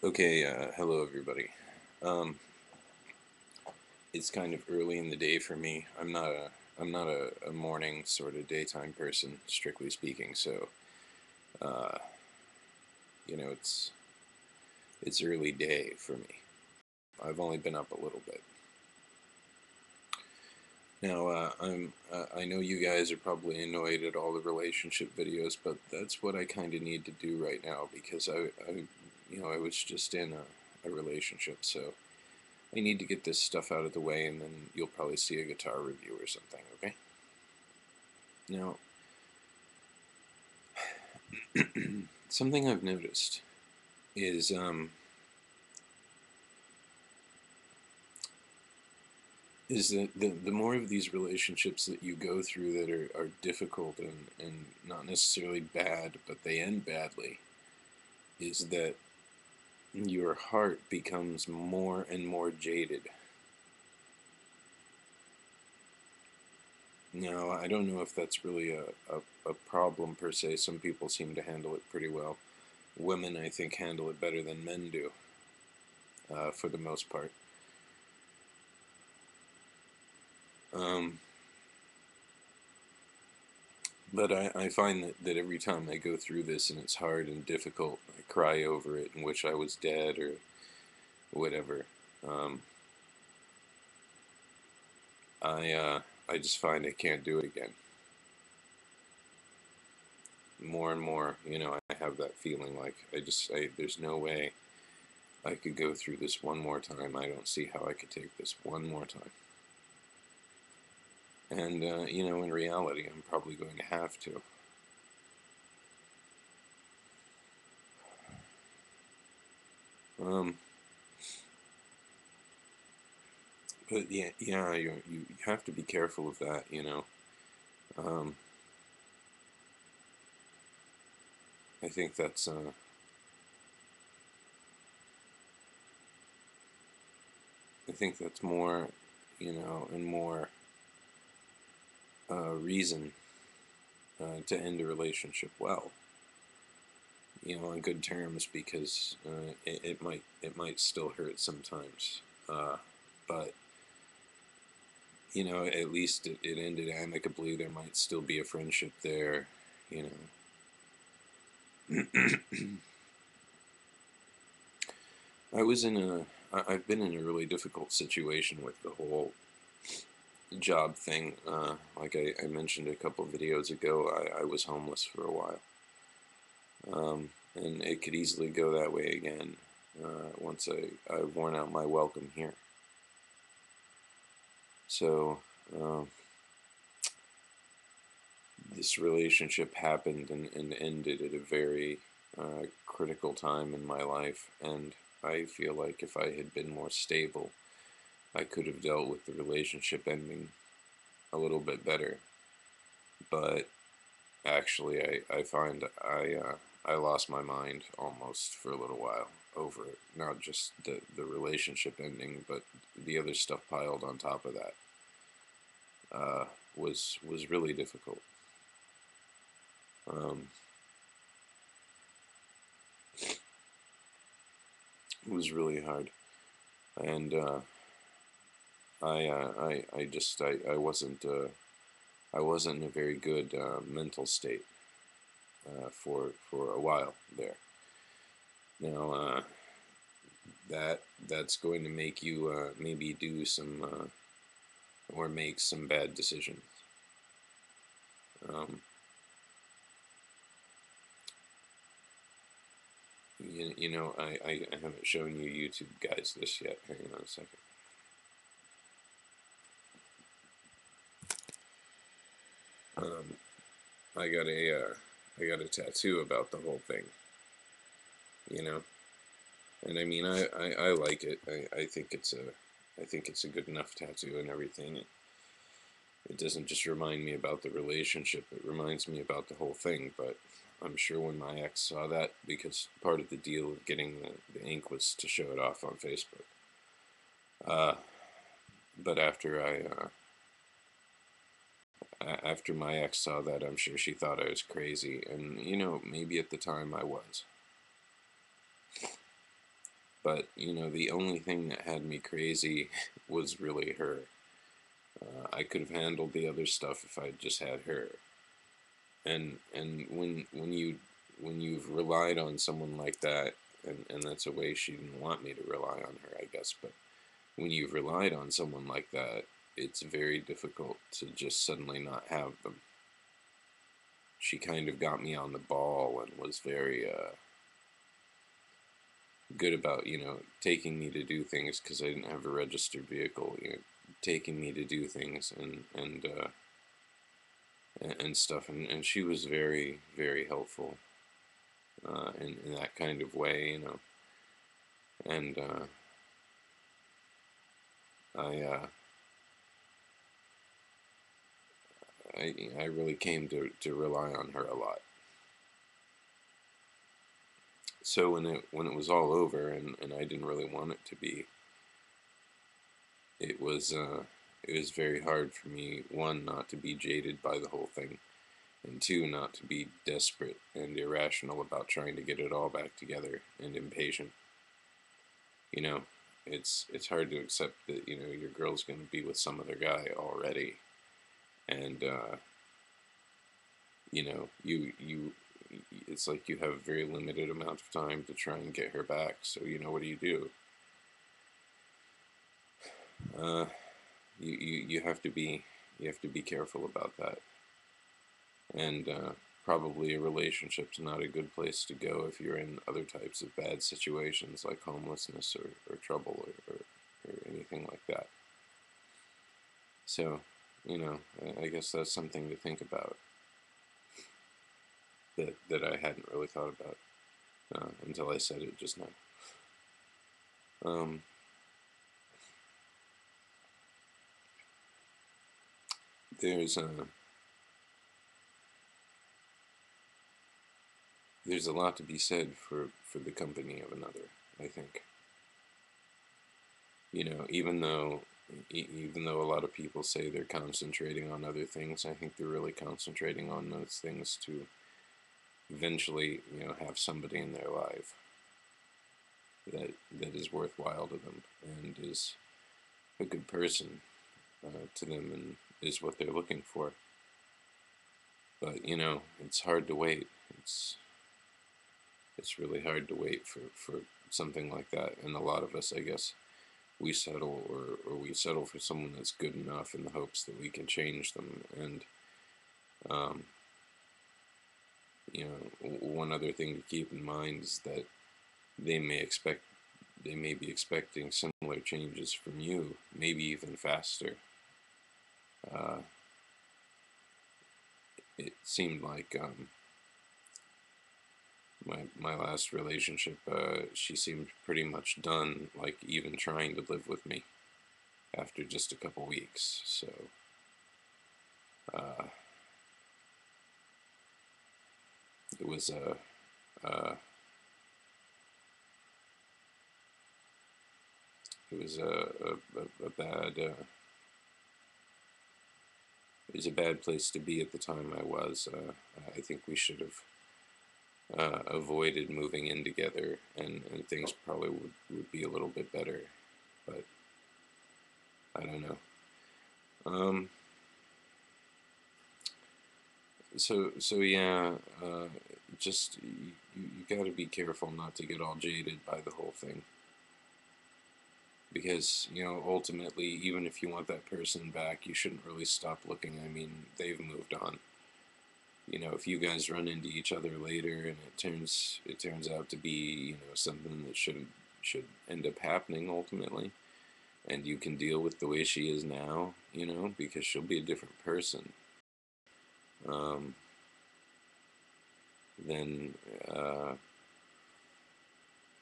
Okay, hello everybody. Um, it's kind of early in the day for me. I'm not a morning sort of daytime person, strictly speaking. So, uh, it's early day for me. I've only been up a little bit. Now, I know you guys are probably annoyed at all the relationship videos, but that's what I kind of need to do right now because I was just in a relationship, so I need to get this stuff out of the way, and then you'll probably see a guitar review or something, okay? Now, something I've noticed is that the more of these relationships that you go through that are difficult and not necessarily bad, but they end badly, is that your heart becomes more and more jaded. Now, I don't know if that's really a problem per se. Some people seem to handle it pretty well. Women, I think, handle it better than men do, for the most part. Um, but I find that every time I go through this and it's hard and difficult, I cry over it and wish I was dead or whatever. Um, I I just find I can't do it again. More and more, I have that feeling like there's no way I could go through this one more time. I don't see how I could take this one more time. And in reality, I'm probably going to have to. Um, but yeah, you have to be careful of that. Um, I think that's more, and more reason to end a relationship well, on good terms, because it might still hurt sometimes, but at least it ended amicably. There might still be a friendship there, you know. I was in a I've been in a really difficult situation with the whole job thing. Like I mentioned a couple videos ago, I was homeless for a while. And it could easily go that way again once I've worn out my welcome here. So this relationship happened and ended at a very critical time in my life, and I feel like if I had been more stable, I could have dealt with the relationship ending a little bit better. But actually, I find I lost my mind almost for a little while over it. Not just the relationship ending, but the other stuff piled on top of that uh, was really difficult. Um, it was really hard, and I wasn't in a very good mental state for a while there. Now that's going to make you maybe do some or make some bad decisions. Um, I haven't shown you YouTube guys this yet. Hang on a second. Um, I got a tattoo about the whole thing. You know, and I mean I like it. I think it's a good enough tattoo and everything. It doesn't just remind me about the relationship. It reminds me about the whole thing. But I'm sure when my ex saw that, because part of the deal of getting the ink was to show it off on Facebook. Uh, but after my ex saw that, I'm sure she thought I was crazy, and maybe at the time I was. But, the only thing that had me crazy was really her. I could have handled the other stuff if I'd just had her. And when you've relied on someone like that, and that's a way she didn't want me to rely on her, I guess, but when you've relied on someone like that, it's very difficult to just suddenly not have them. She kind of got me on the ball and was very good about, taking me to do things because I didn't have a registered vehicle, taking me to do things and stuff. And she was very, very helpful in that kind of way, And I, uh, I really came to rely on her a lot. So when it was all over, and I didn't really want it to be, it was it was very hard for me, one, not to be jaded by the whole thing, and two, not to be desperate and irrational about trying to get it all back together and impatient. You know, it's hard to accept that your girl's going to be with some other guy already, and you it's like you have a very limited amount of time to try and get her back. So what do? Uh, you have to be careful about that, and probably a relationship's not a good place to go if you're in other types of bad situations like homelessness or trouble or anything like that. So, I guess that's something to think about that I hadn't really thought about until I said it just now. Um, there's there's a lot to be said for the company of another, I think. Even though a lot of people say they're concentrating on other things, I think they're really concentrating on those things to eventually, have somebody in their life that is worthwhile to them and is a good person to them and is what they're looking for. But it's hard to wait. It's really hard to wait for something like that, and a lot of us, I guess, we settle or we settle for someone that's good enough in the hopes that we can change them. And um, one other thing to keep in mind is that they may expect they may be expecting similar changes from you, maybe even faster. Uh, it seemed like my last relationship, she seemed pretty much done, like even trying to live with me after just a couple weeks. So uh, it was uh, it was a bad it was a bad place to be at the time I was. I think we should have avoided moving in together, and things probably would be a little bit better. But I don't know. Um, so yeah, just you got to be careful not to get all jaded by the whole thing, because ultimately, even if you want that person back, you shouldn't really stop looking. I mean, they've moved on. If you guys run into each other later and it turns out to be something that should end up happening ultimately, and you can deal with the way she is now, because she'll be a different person, um, then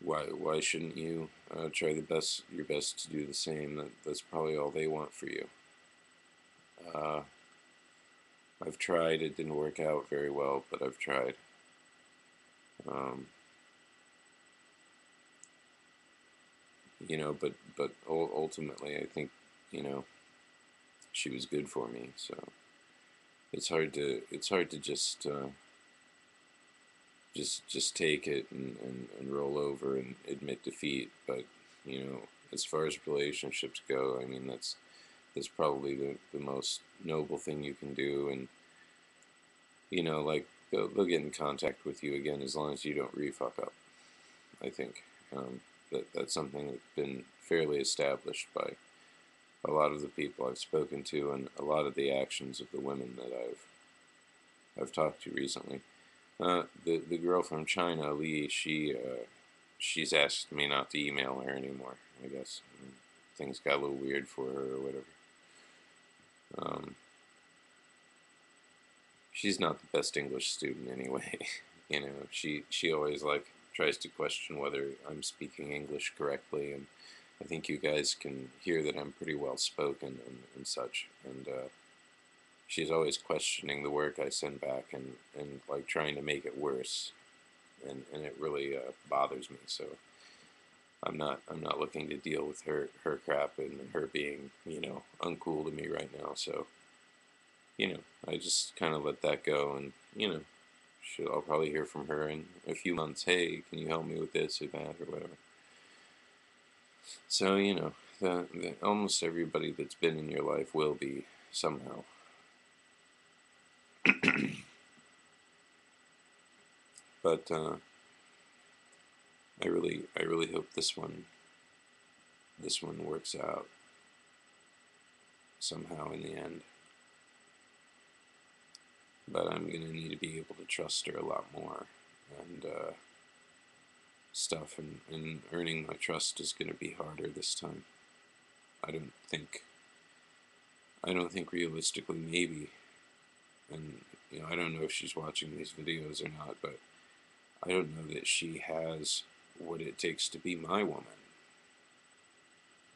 why shouldn't you try your best to do the same? That's probably all they want for you. uh, I've tried. It didn't work out very well, but I've tried. um, but ultimately I think you know she was good for me. So it's hard to just just take it and roll over and admit defeat. But as far as relationships go, I mean that's probably the most noble thing you can do. And like they'll get in contact with you again as long as you don't re-fuck up. I think that's something that's been fairly established by a lot of the people I've spoken to and a lot of the actions of the women that I've talked to recently. The girl from China, Lee, she's asked me not to email her anymore. I guess things got a little weird for her or whatever. Um, she's not the best English student anyway. She always like tries to question whether I'm speaking English correctly, and I think you guys can hear that I'm pretty well spoken and such. And she's always questioning the work I send back and like trying to make it worse, and it really bothers me. So I'm not looking to deal with her crap and her being uncool to me right now. So I just kind of let that go, and I'll probably hear from her in a few months. Hey, can you help me with this or that or whatever? So almost everybody that's been in your life will be somehow. But I really hope this one works out somehow in the end. But I'm gonna need to be able to trust her a lot more, and stuff, and earning my trust is gonna be harder this time. I don't think I don't think realistically, maybe, and I don't know if she's watching these videos or not, but I don't know that she has what it takes to be my woman.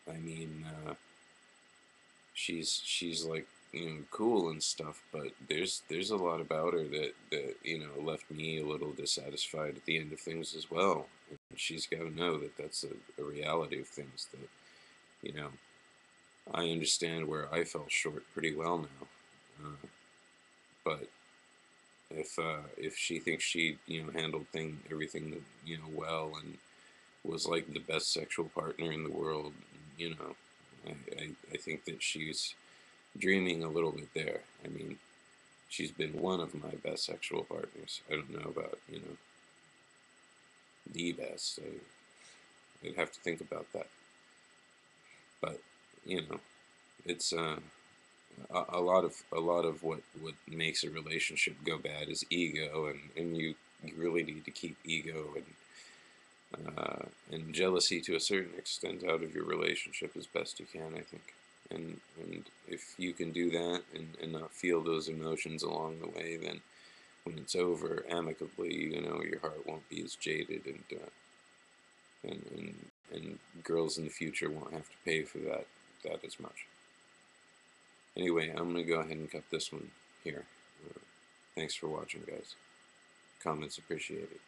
I mean, she's like cool and stuff, but there's a lot about her that left me a little dissatisfied at the end of things as well. And she's got to know that that's a reality of things. That you know I understand where I fell short pretty well now, but if she thinks she handled everything well and was like the best sexual partner in the world, you know, I think that she's dreaming a little bit there. I mean, she's been one of my best sexual partners. I don't know about, the best. I'd have to think about that. But, you know, it's a lot of what makes a relationship go bad is ego, and you really need to keep ego and jealousy to a certain extent out of your relationship as best you can, I think. And if you can do that and not feel those emotions along the way, then when it's over amicably, your heart won't be as jaded, and girls in the future won't have to pay for that as much. Anyway, I'm gonna go ahead and cut this one here. Thanks for watching, guys. Comments appreciated.